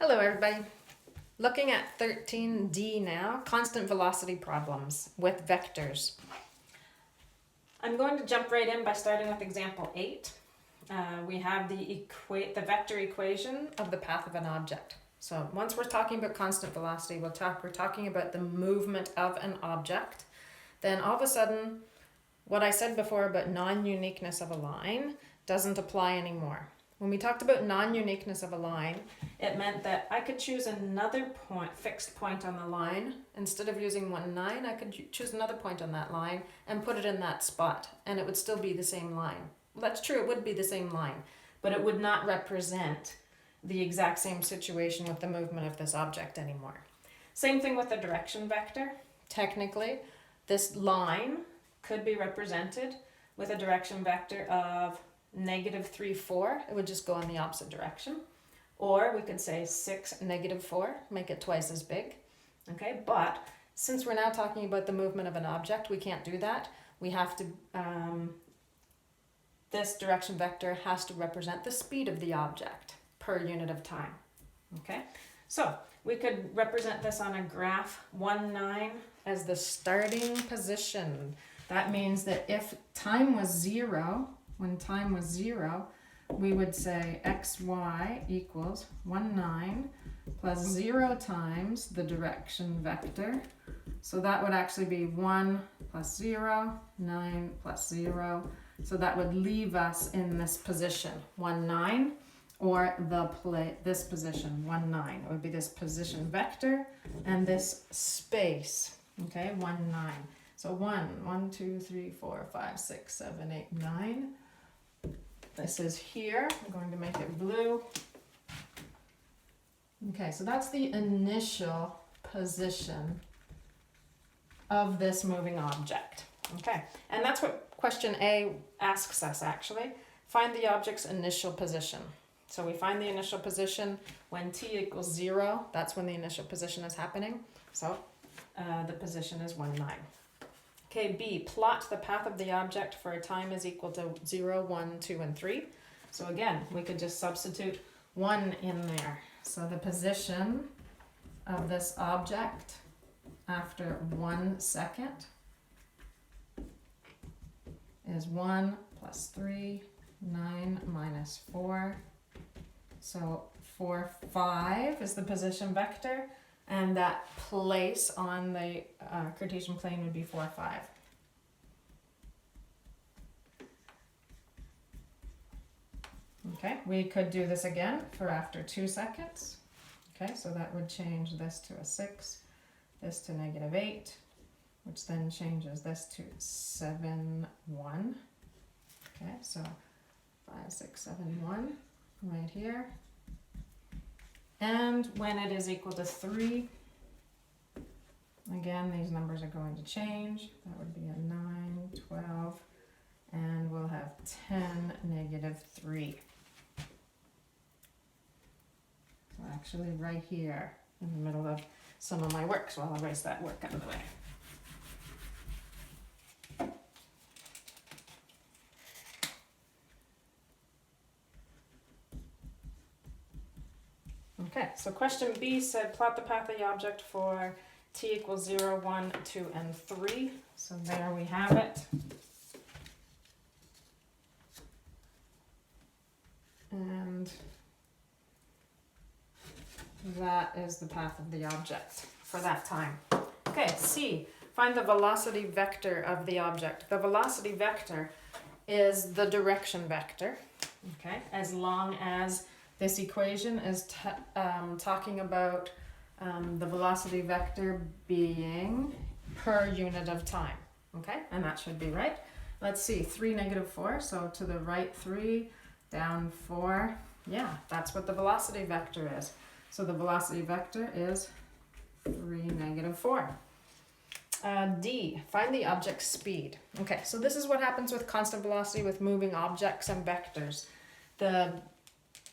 Hello everybody. Looking at 13D now, constant velocity problems with vectors. I'm going to jump right in by starting with example 8. We have the vector equation of the path of an object. So once we're talking about constant velocity, we're talking about the movement of an object. Then all of a sudden, what I said before about non-uniqueness of a line doesn't apply anymore. When we talked about non-uniqueness of a line, it meant that I could choose another fixed point on the line. Instead of using 1, 9, I could choose another point on that line and put it in that spot, and it would still be the same line. Well, that's true, it would be the same line, but it would not represent the exact same situation with the movement of this object anymore. Same thing with the direction vector. Technically, this line could be represented with a direction vector of -3, 4, it would just go in the opposite direction. Or we could say 6, -4, make it twice as big. Okay, but since we're now talking about the movement of an object, we can't do that. We have to, this direction vector has to represent the speed of the object per unit of time. Okay, so we could represent this on a graph 1, 9 as the starting position. That means that if time was 0, when time was 0, we would say xy equals 1, 9 plus 0 times the direction vector. So that would actually be 1 plus 0, 9 plus 0. So that would leave us in this position, 1, 9, or this position, 1, 9. It would be this position vector and this space, okay, 1, 9. So 1, 2, 3, 4, 5, 6, 7, 8, 9. This is here. I'm going to make it blue. Okay, so that's the initial position of this moving object. Okay, and that's what question A asks us actually. Find the object's initial position. So we find the initial position when t equals 0. That's when the initial position is happening. So the position is 1, 9. Okay, B, plot the path of the object for a time is equal to 0, 1, 2, and 3. So again, we could just substitute 1 in there. So the position of this object after 1 second is 1 plus 3, 9 minus 4. So 4, 5 is the position vector. And that place on the Cartesian plane would be 4, 5. Okay, we could do this again for after 2 seconds. Okay, so that would change this to a 6, this to -8, which then changes this to 7, 1. Okay, so 5, 6, 7, 1 right here. And when it is equal to 3, again, these numbers are going to change. That would be a 9, 12, and we'll have 10, -3. So actually right here in the middle of some of my work, so I'll erase that work out of the way. Okay, so question B said plot the path of the object for t equals 0, 1, 2, and 3. So there we have it. And that is the path of the object for that time. Okay, C, find the velocity vector of the object. The velocity vector is the direction vector, okay, as long as this equation is talking about the velocity vector being per unit of time, okay? And that should be right. Let's see, 3, -4, so to the right 3, down 4. Yeah, that's what the velocity vector is. So the velocity vector is 3, -4. D, find the object's speed. Okay, so this is what happens with constant velocity with moving objects and vectors. The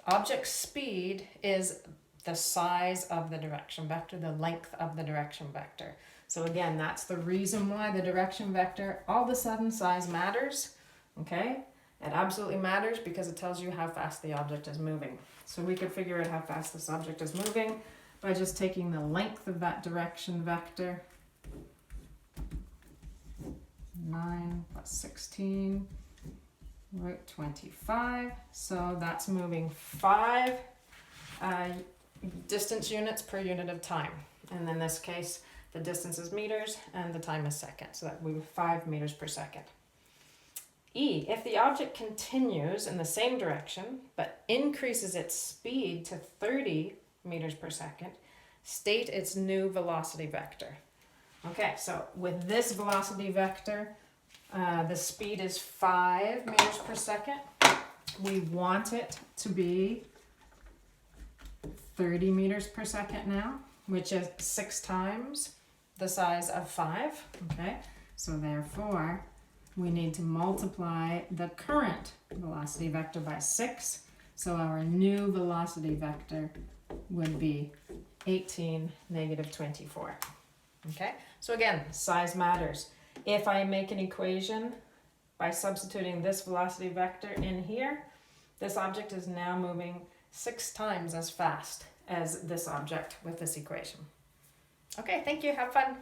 object's speed is the size of the direction vector, the length of the direction vector. So again, that's the reason why the direction vector, all of a sudden size matters, okay? It absolutely matters because it tells you how fast the object is moving. So we could figure out how fast this object is moving by just taking the length of that direction vector. 9 plus 16, root 25. So that's moving 5 distance units per unit of time. And in this case, the distance is meters and the time is seconds. So that would be 5 meters per second. E, if the object continues in the same direction, but increases its speed to 30 meters per second, state its new velocity vector. Okay, so with this velocity vector, the speed is 5 meters per second. We want it to be 30 meters per second now, which is 6 times the size of 5. Okay, so therefore, we need to multiply the current velocity vector by 6. So our new velocity vector would be 18, negative 24. Okay, so again, size matters. If I make an equation by substituting this velocity vector in here, this object is now moving 6 times as fast as this object with this equation. Okay, thank you. Have fun.